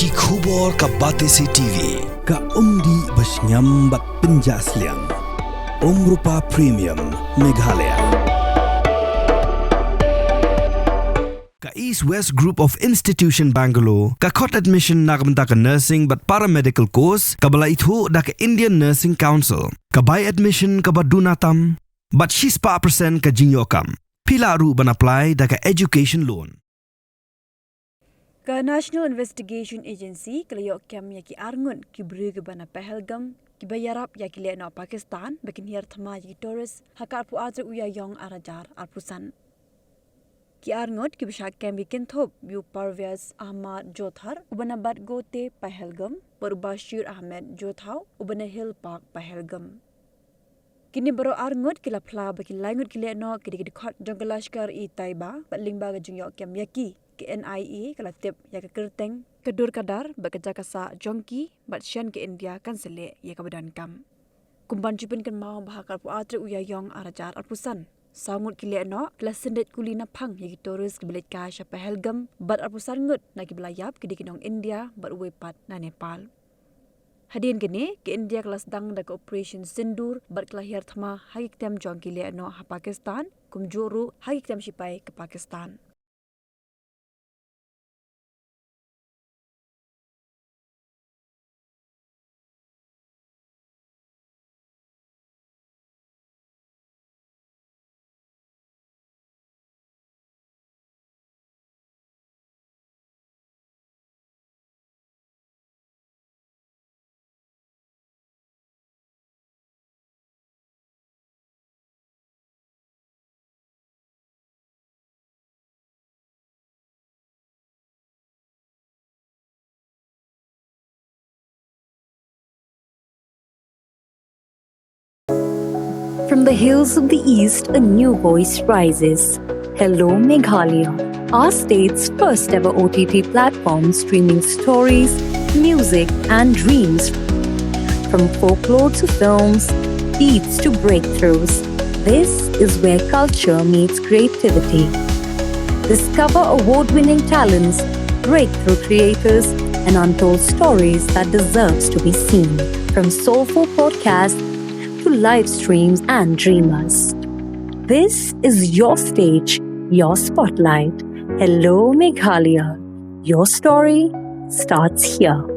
Ki khubor ka Batesi TV. Ka umdi basnyambat penjaslian. Rupa Premium Meghalaya. Ka East West Group of Institution Bangalore. Ka khot admission nakamta ka nursing but paramedical course. Ka bala ithu da ka Indian Nursing Council. Ka buy admission ka badunatam. But she's pa percent ka jinyokam. Pila ru ban apply da ka education loan. Ka National Investigation Agency kelayok kem ya ki Ngut ki berge bana Pahalgam ki Iarap ya ki Lehnoh Pakistan bakin hier thama ki tourist hakar pu atre uya yong arajar arpusan ki Ngut ki bisha kem bikin thop yu Parvez Ahmad Jothar ubana bat gote Pahalgam bar Bashir Ahmed Jothau ubana Hill Park Pahalgam kini baro Ngut ki lapla bakin Ngut ki Lehnoh ki di khot jongalashkar I Taiba batling baga jungyok kem yaki ke NIA kala tip ya ke kerteng kedur kadar bekerja kasa jongki bat shan ke India kan sele ya ke badan kam kumban jipin kan mau bahakal pu atre uya yong arajar arpusan sangut ki Lehnoh kala sendet kulina phang ya ki tourist ke belit ka sha Pahalgam bat arpusan Ngut na ki belayap ke dikinong India bat wepat na Nepal hadin gene ke India kelas dang da ke operation sindur bat kelahir thama hagik tem jongki Lehnoh ha Pakistan kumjuru hagik tem sipai ke Pakistan. From the hills of the east, a new voice rises. Hello, Meghalaya, our state's first ever OTT platform streaming stories, music, and dreams. From folklore to films, beats to breakthroughs, this is where culture meets creativity. Discover award-winning talents, breakthrough creators, and untold stories that deserves to be seen. From soulful podcasts to live streams and dreamers. This is your stage, your spotlight. Hello, Meghalaya. Your story starts here.